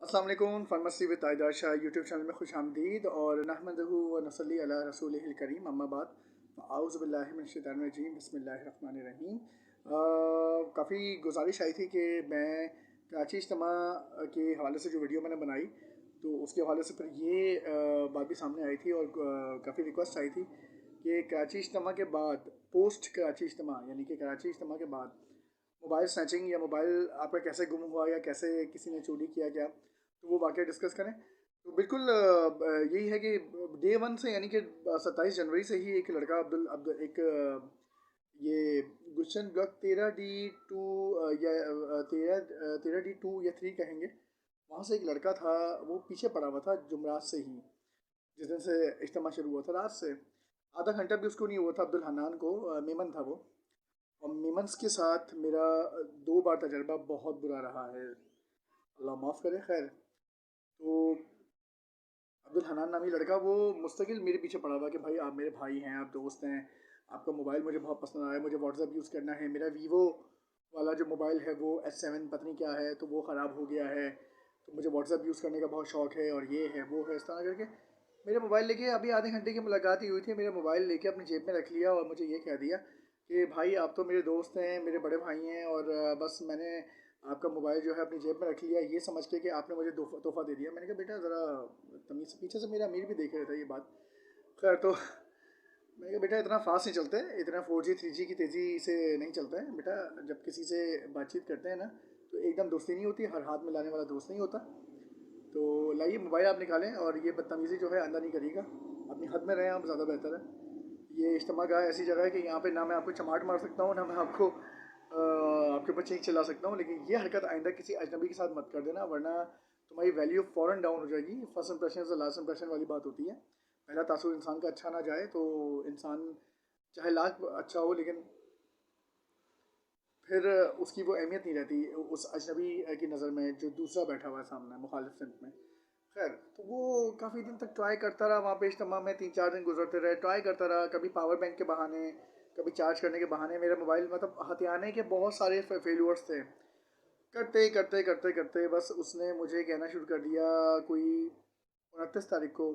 अस्सलाम वालेकुम pharmacy with Aaydar Shah YouTube channel में खुश आमदीद और नहमदहू व नसल्ली अला रसूलिहिल करीम अम्मा बाद आऊज़ु बिल्लाहि मिनश शैतानिर रजीम बिस्मिल्लाहिर रहमानिर रहीम। काफ़ी गुजारिश आई थी कि मैं कराची इज्तिमा के हवाले से जो वीडियो मैंने बनाई तो उसके हवाले से फिर ये बात भी सामने आई थी और काफ़ी रिक्वेस्ट आई थी कि कराची इज्तिमा के बाद पोस्ट कराची इज्तिमा यानी कि कराची इज्तिमा के बाद मोबाइल स्नैचिंग या मोबाइल आपका कैसे गुम हुआ या कैसे किसी ने चोरी किया क्या, तो वो वाक़या डिस्कस करें। तो बिल्कुल यही है कि डे वन से यानी कि 27 जनवरी से ही एक लड़का अब्दुल अब्दुल एक ये गुलशन ब्लॉक 13D2 या 13D2 या 3 कहेंगे, वहाँ से एक लड़का था। वो पीछे पड़ा हुआ था जुमरात से ही, जिस दिन से इज्तिमा शुरू हुआ था। रात से आधा घंटा भी उसको नहीं हुआ था अब्दुल हन्नान को, मेमन था वो। और मेमन्स के साथ मेरा 2 बार तजर्बा बहुत बुरा रहा है, अल्लाह माफ़ करे। खैर, तो अब्दुल हनान नामी लड़का वो मुस्तकिल मेरे पीछे पड़ा हुआ कि भाई आप मेरे भाई हैं, आप दोस्त हैं, आपका मोबाइल मुझे बहुत पसंद आया, मुझे व्हाट्सएप यूज़ करना है, मेरा वीवो वाला जो मोबाइल है वो S7 पता नहीं क्या है तो वो ख़राब हो गया है, तो मुझे व्हाट्सएप यूज़ करने का बहुत शौक़ है, और ये है वो है, इस तरह करके मेरे मोबाइल लेके अभी आधे घंटे की मुलाकात ही हुई थी, मेरा मोबाइल लेके अपनी जेब में रख लिया और मुझे ये कह दिया कि भाई आप तो मेरे दोस्त हैं, मेरे बड़े भाई हैं, और बस मैंने आपका मोबाइल जो है अपनी जेब में रख लिया ये समझ के कि आपने मुझे तोहफ़ा दे दिया। मैंने कहा बेटा ज़रा तमीज़ से, पीछे से मेरा अमीर भी देख रहा था ये बात। खैर, तो मैंने कहा बेटा इतना फास्ट नहीं चलते, इतना 4G 3G की तेज़ी से नहीं चलता है बेटा। जब किसी से बातचीत करते हैं ना तो एकदम दोस्ती नहीं होती, हर हाथ मिलाने वाला दोस्त नहीं होता। तो लाइए मोबाइल आप निकालें और ये बदतमीज़ी जो है आंदा नहीं करिएगा, अपनी हद में रहें आप, ज़्यादा बेहतर है। ये इज्तिमा गाह ऐसी जगह है कि यहाँ पे ना मैं आपको चमाट मार सकता हूँ, ना मैं आपको आपके ऊपर चीख चिल्ला सकता हूँ, लेकिन ये हरकत आइंदा किसी अजनबी के साथ मत कर देना, वरना तुम्हारी वैल्यू फ़ौरन डाउन हो जाएगी। फर्स्ट इंप्रेशन से लास्ट इंप्रेशन वाली बात होती है। पहला तासुर इंसान का अच्छा ना जाए तो इंसान चाहे लाख अच्छा हो, लेकिन फिर उसकी वो अहमियत नहीं रहती उस अजनबी की नज़र में जो दूसरा बैठा हुआ है सामने मुखालिफ सिंफ में। खैर, तो वो काफ़ी दिन तक ट्राई करता रहा, वहाँ पे इज्तिमा में 3-4 दिन गुजरते रहे, ट्राई करता रहा, कभी पावर बैंक के बहाने, कभी चार्ज करने के बहाने। मेरा मोबाइल मतलब हथियाने के बहुत सारे फेल्यूर्स थे। करते करते करते करते बस उसने मुझे कहना शुरू कर दिया कोई 29 तारीख को,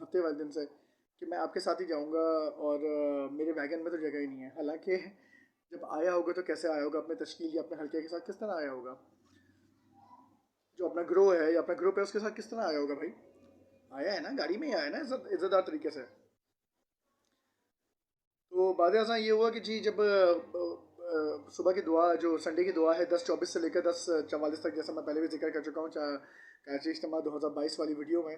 हफ्ते वाले दिन से, कि मैं आपके साथ ही जाऊंगा, और मेरे वैगन में तो जगह ही नहीं है। हालांकि जब आया होगा तो कैसे आया होगा, अपने तश्कील या अपने हल्के के साथ किस तरह आया होगा, जो अपना ग्रोह है या अपना ग्रुप है उसके साथ किस तरह आया होगा भाई। आया है ना, गाड़ी में ही आया है ना, इज्जतदार तरीके से। तो बाद ऐसा ये हुआ कि जी जब सुबह की दुआ, जो संडे की दुआ है 10:24 से लेकर 10:44 तक, जैसा मैं पहले भी जिक्र कर चुका हूँ कराची इज्तिमा 2022 वाली वीडियो में,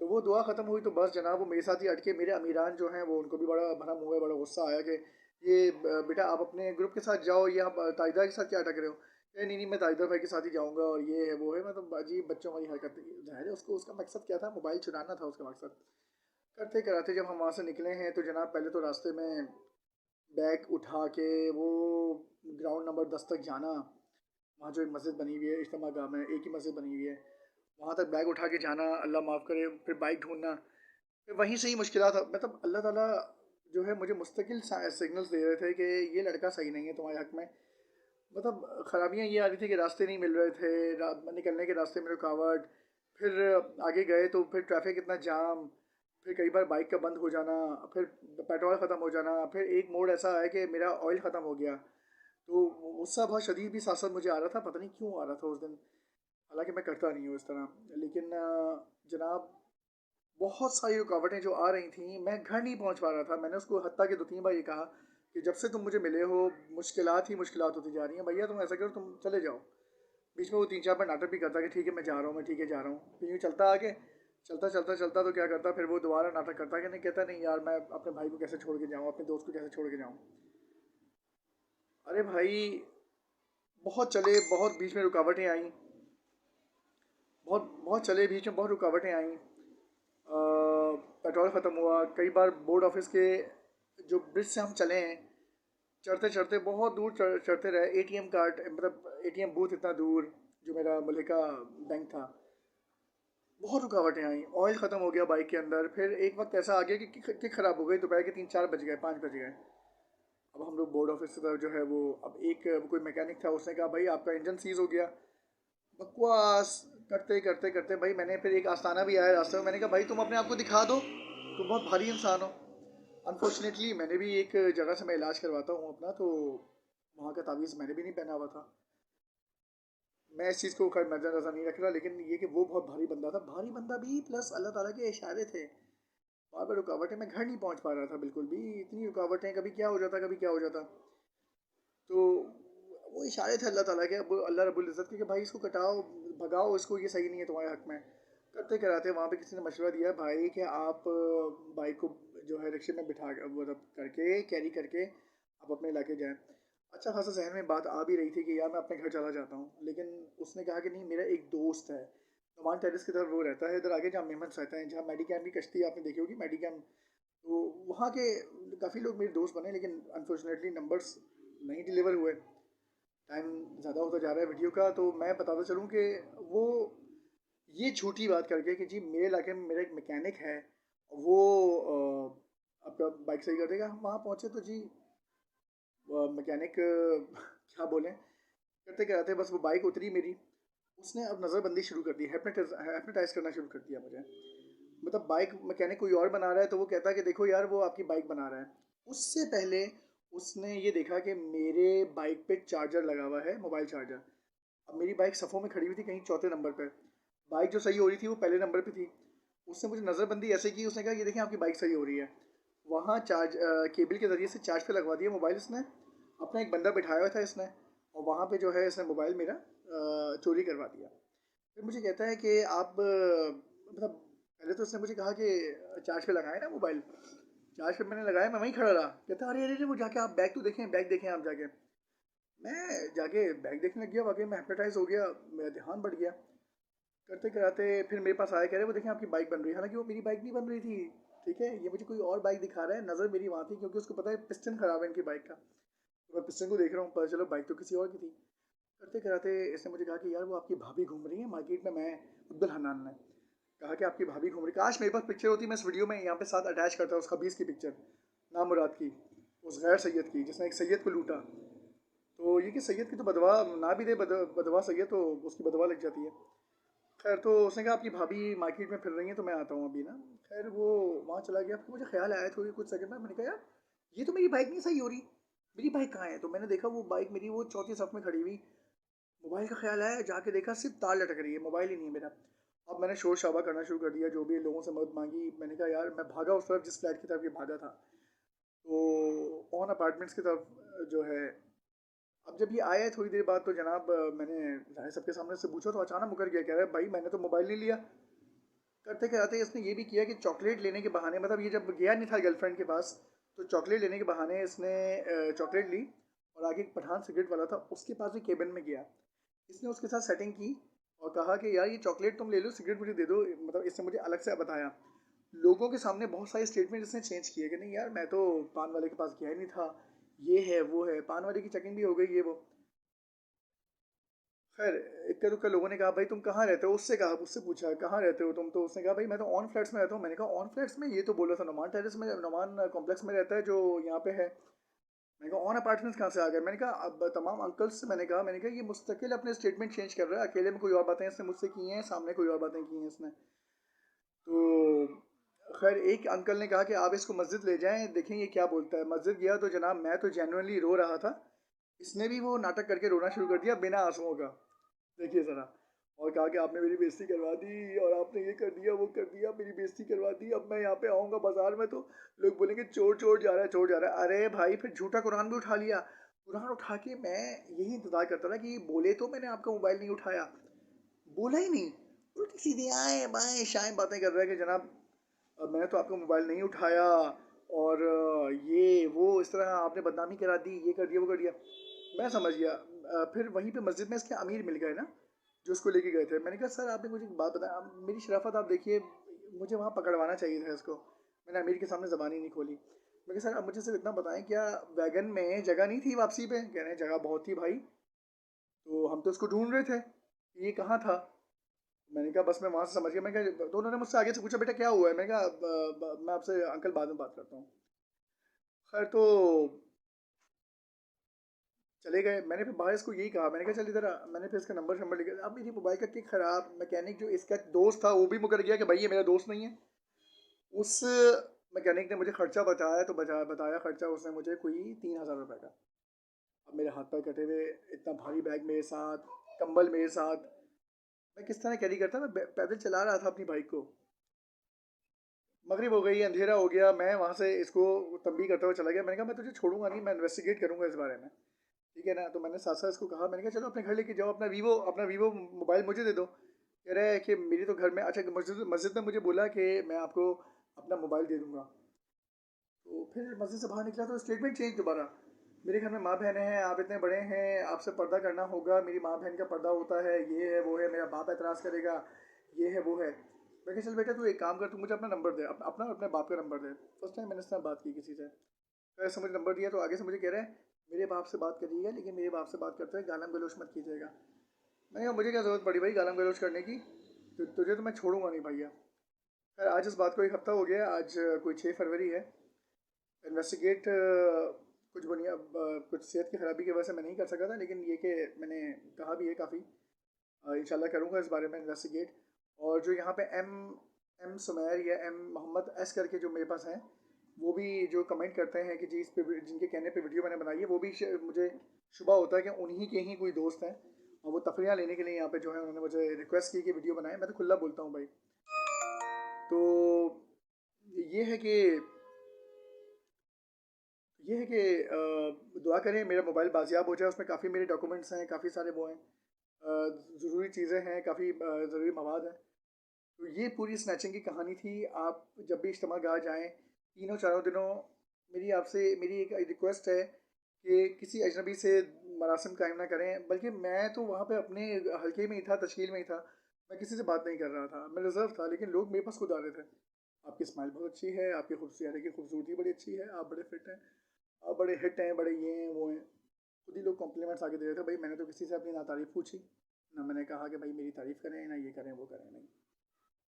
तो वो दुआ ख़त्म हुई तो बस जनाब वो मेरे साथ ही अटके। मेरे अमीरान जो हैं वो, उनको भी बड़ा भरा मुँह है, बड़ा गुस्सा आया कि ये बेटा आप अपने ग्रुप के साथ जाओ, ये आप ताइदा के साथ क्या अटक रहे हो। नहीं नहीं, मैं ताइदा भाई के साथ ही जाऊँगा, और ये है वो है, मतलब अजीब बच्चों वाली हरकत। जाहिर है उसको, उसका मकसद क्या था, मोबाइल चुराना था उसका मकसद। करते कराते जब हम वहाँ से निकले हैं तो जनाब पहले तो रास्ते में बैग उठा के वो ग्राउंड नंबर 10 तक जाना, वहाँ जो एक मस्जिद बनी हुई है इज्तिमा गाह में, एक ही मस्जिद बनी हुई है, वहाँ तक बैग उठा के जाना, अल्लाह माफ़ करे, फिर बाइक ढूंढना, फिर वहीं से ही मुश्किलात। मतलब अल्लाह ताला जो है मुझे मुस्तकिल सिग्नल्स दे रहे थे कि ये लड़का सही नहीं है तुम्हारे हक़ में। मतलब ख़राबियाँ ये आ रही थी कि रास्ते नहीं मिल रहे थे, निकलने के रास्ते में रुकावट, फिर आगे गए तो फिर ट्रैफिक इतना जाम, फिर कई बार बाइक का बंद हो जाना, फिर पेट्रोल ख़त्म हो जाना, फिर एक मोड़ ऐसा है कि मेरा ऑयल ख़त्म हो गया। तो गुस्सा बहुत शदीद भी साथ साथ मुझे आ रहा था, पता नहीं क्यों आ रहा था उस दिन, हालांकि मैं करता नहीं हूँ इस तरह। लेकिन जनाब बहुत सारी रुकावटें जो आ रही थी, मैं घर नहीं पहुँच पा रहा था। मैंने उसको हत्ता के 2-3 बार ये कहा कि जब से तुम मुझे मिले हो मुश्किलात ही मुश्किलात होती जा रही हैं, भैया तुम ऐसा करो तुम चले जाओ। बीच में वो 3-4 बार नाटक भी करता कि ठीक है मैं जा रहा हूँ, मैं ठीक है जा रहा हूँ, फिर यूँ चलता आगे, चलता चलता चलता तो क्या करता, फिर वो दोबारा नाटक करता कि नहीं, कहता नहीं यार मैं अपने भाई को कैसे छोड़ के जाऊँ, अपने दोस्त को कैसे छोड़ के जाऊँ। अरे भाई, बहुत चले, बहुत बीच में रुकावटें आई, बहुत बहुत चले, बीच में बहुत रुकावटें आई। पेट्रोल ख़त्म हुआ, कई बार बोर्ड ऑफिस के जो ब्रिज से हम चले हैं, चढ़ते चढ़ते बहुत दूर चढ़ते रहे, एटीएम कार्ड मतलब एटीएम बूथ इतना दूर, जो मेरा मलिका बैंक था। बहुत रुकावटें आई, ऑयल ख़त्म हो गया बाइक के अंदर, फिर एक वक्त ऐसा आ गया कि किक ख़राब हो गई, दोपहर के 3-4 बज गए, 5 बज गए। अब हम लोग बोर्ड ऑफिस की तरफ जो है वो, अब एक कोई मैकेनिक था, उसने कहा भाई आपका इंजन सीज़ हो गया। बकवास, करते करते करते भाई मैंने फिर एक आस्ताना भी आया रास्ते में, मैंने कहा भाई तुम अपने आप को दिखा दो, तुम बहुत भारी इंसान हो। अनफॉर्चुनेटली मैंने भी एक जगह से मैं इलाज करवाता हूँ अपना, तो वहाँ का तावीज़ मैंने भी नहीं पहना हुआ था। मैं इस चीज़ को खैर नज़र नहीं रख रहा, लेकिन ये कि वो बहुत भारी बंदा था, भारी बंदा भी प्लस अल्लाह ताला के इशारे थे। बार बार रुकावटें, मैं घर नहीं पहुँच पा रहा था बिल्कुल भी, इतनी रुकावटें, कभी क्या हो जाता कभी क्या हो जाता। तो वो इशारे थे अल्लाह ताला के, अब अल्लाह रब्बुल इज़्ज़त के कि भाई इसको कटाओ, भगाओ इसको, ये सही नहीं है तुम्हारे हक़ में। करते कराते वहाँ पे किसी ने मशवरा दिया भाई कि आप बाइक को जो है रिक्शे में बिठा मतलब करके कैरी करके आप अपने इलाके जाएँ। अच्छा खासा जहन में बात आ भी रही थी कि यार मैं अपने घर चला जाता हूँ, लेकिन उसने कहा कि नहीं, मेरा एक दोस्त है नुमान टेरिस की तरफ, वो रहता है इधर आगे जहाँ मेहमान रहता है, जहाँ मेडिकैम की कश्ती आपने देखी होगी मेडिकैम, तो वहाँ के काफ़ी लोग मेरे दोस्त बने, लेकिन अनफॉर्चुनेटली नंबर्स नहीं डिलीवर हुए। टाइम ज़्यादा होता जा रहा है वीडियो का, तो मैं बताता चलूँ कि वो ये झूठी बात करके कि जी मेरे इलाके में मेरा एक मैकेनिक है, वो आपका बाइक सही कर देगा। हम वहाँ पहुँचे तो जी मैकेनिक क्या बोलें, करते कराते बस वो बाइक उतरी मेरी, उसने अब नज़रबंदी शुरू कर दी, हेप्नेटाइज करना शुरू कर दिया मुझे। मतलब बाइक मैकेनिक कोई और बना रहा है तो वो कहता है कि देखो यार वो आपकी बाइक बना रहा है। उससे पहले उसने ये देखा कि मेरे बाइक पे चार्जर लगा हुआ है, मोबाइल चार्जर। अब मेरी बाइक सफ़ों में खड़ी हुई थी कहीं चौथे नंबर पर, बाइक जो सही हो रही थी वो पहले नंबर पे थी। उसने मुझे नज़रबंदी ऐसे की, उसने कहा ये देखें आपकी बाइक सही हो रही है। वहाँ केबल के ज़रिए से चार्ज पे लगवा दिया मोबाइल इसने, अपना एक बंदा बिठाया हुआ था इसने, और वहाँ पे जो है इसने मोबाइल मेरा चोरी करवा दिया। फिर मुझे कहता है कि आप मतलब पहले तो उसने मुझे कहा कि चार्ज पे लगाए ना मोबाइल, चार्ज पे मैंने लगाया, मैं वहीं खड़ा रहा। कहता अरे अरे अरे, वो जाके आप बैग तो देखें, बैग देखें आप जाके। मैं जाके बैग देखने लग गया, वाकई मैं हिप्नोटाइज हो गया, मेरा ध्यान बढ़ गया। करते कराते फिर मेरे पास आया, कह रहे वो देखें आपकी बाइक बन रही है, हालांकि वो मेरी बाइक नहीं बन रही थी। ठीक है, ये मुझे कोई और बाइक दिखा रहा है, नज़र मेरी वहाँ थी क्योंकि उसको पता है पिस्टन खराब है इनकी बाइक का, तो मैं पिस्टन को देख रहा हूँ, पता चलो बाइक तो किसी और की थी। करते कराते इसने मुझे कहा कि यार वो आपकी भाभी घूम रही है मार्केट में। मैं अब्दुल हन्नान ने कहा कि आपकी भाभी घूम रही, काश मेरे पास पिक्चर होती, मैं इस वीडियो में यहाँ पे साथ अटैच करता उस खबीस की पिक्चर, नाम मुराद की, उस गैर सैयद की जिसने एक सैयद को लूटा। तो ये कि सैयद की तो बदवा ना भी दे, बदवा सैयद तो उसकी बदवा लग जाती है। खैर तो उसने कहा आपकी भाभी मार्केट में फिर रही है तो मैं आता हूँ अभी ना। खैर वो वहाँ चला गया, फिर मुझे ख्याल आया थोड़ी कुछ सेकंड में, मैंने कहा यार ये तो मेरी बाइक नहीं सही हो रही, मेरी बाइक कहाँ है। तो मैंने देखा वो बाइक मेरी वो चौथी सफ में खड़ी हुई, मोबाइल का ख्याल आया, जाके देखा सिर्फ तार लटक रही है, मोबाइल ही नहीं है मेरा। अब मैंने शोर शराबा करना शुरू कर दिया, जो भी लोगों से मदद मांगी। मैंने कहा यार, मैं भागा उस तरफ जिस फ्लैट की तरफ ये भागा था, तो ऑन अपार्टमेंट्स की तरफ जो है। अब जब ये आया थोड़ी देर बाद तो जनाब मैंने जाहिर सबके सामने से पूछा, तो अचानक मुकर गया, कह रहा है भाई मैंने तो मोबाइल नहीं लिया। करते कराते इसने ये भी किया कि चॉकलेट लेने के बहाने, मतलब ये जब गया नहीं था गर्लफ्रेंड के पास, तो चॉकलेट लेने के बहाने इसने चॉकलेट ली, और आगे एक पठान सिगरेट वाला था उसके पास भी केबिन में गया। इसने उसके साथ सेटिंग की और कहा कि यार ये चॉकलेट तुम ले लो, सिगरेट मुझे दे दो। मतलब इसने मुझे अलग से बताया, लोगों के सामने बहुत सारे स्टेटमेंट इसने चेंज किए कि नहीं यार मैं तो पान वाले के पास गया ही नहीं था, ये है वो है, पान वाले की चेकिंग भी हो गई ये वो। खैर इक्का दुक्का लोगों ने कहा भाई तुम कहाँ रहते हो, उससे कहा, उससे पूछा कहाँ रहते हो तुम, तो उसने कहा भाई मैं तो ऑन फ्लैट्स में रहता हूँ। मैंने कहा ऑन फ्लैट्स में, ये तो बोला था नुमान टेरेस में, नुमान कॉम्प्लेक्स में रहता है जो यहाँ पे है। मैंने कहा ऑन अपार्टमेंट्स कहाँ से आ गए। मैंने कहा अब तमाम अंकल्स से मैंने कहा ये मुस्तकिल अपने स्टेटमेंट चेंज कर रहा है, अकेले में कोई और बातें इसने मुझसे की हैं, सामने कोई और बातें की हैं इसने। तो खैर एक अंकल ने कहा कि आप इसको मस्जिद ले जाएं, देखें ये क्या बोलता है। मस्जिद गया तो जनाब मैं तो जेनुइनली रो रहा था, इसने भी वो नाटक करके रोना शुरू कर दिया बिना आंसुओं का, देखिए ज़रा। और कहा कि आपने मेरी बेइज्जती करवा दी, और आपने ये कर दिया वो कर दिया, मेरी बेइज्जती करवा दी। अब मैं यहाँ पे आऊँगा बाजार में तो लोग बोलेंगे चोर चोर जा रहा है, चोर जा रहा है। अरे भाई फिर झूठा कुरान भी उठा लिया। कुरान उठा के मैं यही इंतज़ार करता था कि बोले तो मैंने आपका मोबाइल नहीं उठाया, बोला ही नहीं, उल्टी सीधी आए बाएं शाएं बातें कर रहा है कि जनाब मैंने तो आपका मोबाइल नहीं उठाया, और ये वो इस तरह आपने बदनामी करा दी, ये कर दिया वो कर दिया। मैं समझ गया। फिर वहीं पे मस्जिद में इसके अमीर मिल गए ना, जो उसको लेके गए थे। मैंने कहा सर आपने मुझे एक बात बताया, मेरी शराफत आप देखिए, मुझे वहाँ पकड़वाना चाहिए था इसको। मैंने अमीर के सामने ज़बान ही नहीं खोली। मैं कहा सर आप मुझे सिर्फ इतना बताएं, क्या वैगन में जगह नहीं थी वापसी पे। कह रहे हैं जगह बहुत थी भाई, तो हम तो उसको ढूंढ रहे थे कि ये कहाँ था। मैंने कहा बस मैं वहाँ से समझ गया। मैंने कहा, तो उन्होंने मुझसे आगे से पूछा बेटा क्या हुआ है। मैंने कहा मैं आपसे अंकल बाद में बात करता हूँ। खैर तो चले गए। मैंने फिर बाहर इसको यही कहा, मैंने कहा चल इधर आ। मैंने फिर इसका नंबर लिखा। अब मेरी मोबाइल का किक ख़राब, मैकेनिक जो इसका दोस्त था वो भी मुकर गया कि भाई ये मेरा दोस्त नहीं है। उस मैकेनिक ने मुझे खर्चा बताया, तो बताया खर्चा उसने मुझे कोई 3,000 रुपये का। अब मेरे हाथ पैर कटे हुए, इतना भारी बैग मेरे साथ, कंबल मेरे साथ, मैं किस तरह कैरी करता। मैं पैदल चला रहा था अपनी बाइक को। मगरिब हो गई, अंधेरा हो गया, मैं वहाँ से इसको तंबी करते हुए चला गया। मैंने कहा मैं तुझे छोड़ूंगा नहीं, मैं इन्वेस्टिगेट करूंगा इस बारे में, ठीक है ना। तो मैंने साथ साथ इसको कहा, मैंने कहा चलो अपने घर लेके जाओ, अपना वीवो मोबाइल मुझे दे दो। कह रहा है कि मेरी तो घर में, अच्छा मस्जिद मस्जिद ने मुझे बोला कि मैं आपको अपना मोबाइल दे दूंगा। तो फिर मस्जिद से बाहर निकला तो स्टेटमेंट चेंज दोबारा। मेरे घर में माँ बहनें हैं, आप इतने बड़े हैं, आपसे पर्दा करना होगा, मेरी माँ बहन का पर्दा होता है, ये है वो है, मेरा बाप एतराज़ करेगा, ये है वो है। मैं कहा चल बेटा तू एक काम कर, तू मुझे अपना नंबर दे, अपना अपने बाप का नंबर दे। फर्स्ट टाइम मैंने इस तरह बात की किसी से। तो ऐसे मुझे नंबर दिया, तो आगे से मुझे कह रहा है मेरे बाप से बात करिएगा, लेकिन मेरे बाप से बात करते हुए गालम गलोच मत कीजिएगा। मैंने कहा मुझे क्या ज़रूरत पड़ी भाई गालम गलोच करने की, तो तुझे तो मैं छोड़ूंगा नहीं भैया। खैर आज इस बात को 1 हफ्ता हो गया, आज कोई 6 फरवरी है। इन्वेस्टिगेट कुछ सेहत की ख़राबी की वजह से मैं नहीं कर सका था, लेकिन ये कि मैंने कहा भी है काफ़ी, इंशाल्लाह करूँगा इस बारे में इन्वेस्टिगेट। और जो यहाँ पे एम एम सुमैर या एम मोहम्मद एस करके जो मेरे पास हैं, वो भी जो कमेंट करते हैं कि जी इस पे जिनके कहने पे वीडियो मैंने बनाई है, वो भी मुझे शुबा होता है कि उन्हीं के ही कोई दोस्त हैं, और वो तफरियाँ लेने के लिए यहाँ पे जो है उन्होंने मुझे रिक्वेस्ट की कि वीडियो बनाए। मैं तो खुला बोलता हूँ भाई। तो ये है कि दुआ करें मेरा मोबाइल बाजियाब हो जाए। उसमें काफ़ी मेरे डॉक्यूमेंट्स हैं, काफ़ी सारे वो हैं, ज़रूरी चीज़ें हैं, काफ़ी ज़रूरी मवाद हैं। तो ये पूरी स्नैचिंग की कहानी थी। आप जब भी इज्तिमा गाह जाएँ, तीनों चारों दिनों मेरी एक रिक्वेस्ट है कि किसी अजनबी से मरासिम कायम ना करें। बल्कि मैं तो वहाँ पे अपने हल्के में ही था, तश्कील में ही था, मैं किसी से बात नहीं कर रहा था, मैं रिज़र्व था, लेकिन लोग मेरे पास खुद आ रहे थे। आपकी स्माइल बहुत अच्छी है, आपकी चेहरे की खूबसूरती बड़ी अच्छी है, आप बड़े फिट हैं, आप बड़े हिट हैं, बड़े ये हैं वो हैं। खुद ही लोग कॉम्प्लीमेंट्स आके दे रहे थे। भाई मैंने तो किसी से अपनी ना तारीफ़ पूछी, ना मैंने कहा कि भाई मेरी तारीफ़ करें, ना ये करें वो करें, नहीं।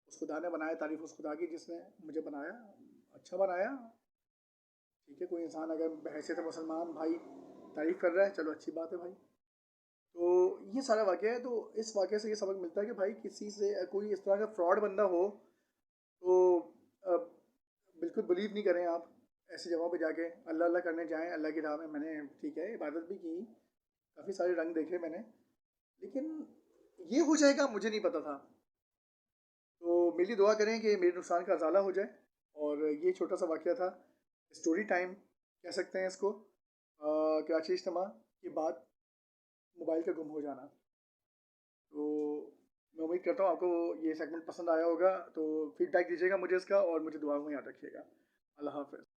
उस खुदा ने बनाया, तारीफ़ उस खुदा की जिसने मुझे बनाया, अच्छा बनाया। ठीक है, कोई इंसान अगर बहैसियत मुसलमान भाई तारीफ़ कर रहा है, चलो अच्छी बात है भाई। तो ये सारा वाक़या है। तो इस वाक़ये से ये सबक मिलता है कि भाई किसी से कोई इस तरह का फ्रॉड बंदा हो तो अ, बिल्कुल बिलीव नहीं करें आप। ऐसी जगहों पे जाके अल्लाह अल्लाह करने जाएं, अल्लाह की राह में। मैंने ठीक है इबादत भी की, काफ़ी सारे रंग देखे मैंने, लेकिन ये हो जाएगा मुझे नहीं पता था। तो मेरी दुआ करें कि मेरे नुकसान का अजाला हो जाए। और ये छोटा सा वाक़या था, स्टोरी टाइम कह सकते हैं इसको, कराची इज्तिमा के बाद मोबाइल का गुम हो जाना। तो मैं उम्मीद करता हूँ आपको ये सेगमेंट पसंद आया होगा, तो फीडबैक दीजिएगा मुझे इसका, और मुझे दुआ में याद रखिएगा। अल्लाह हाफ़िज़।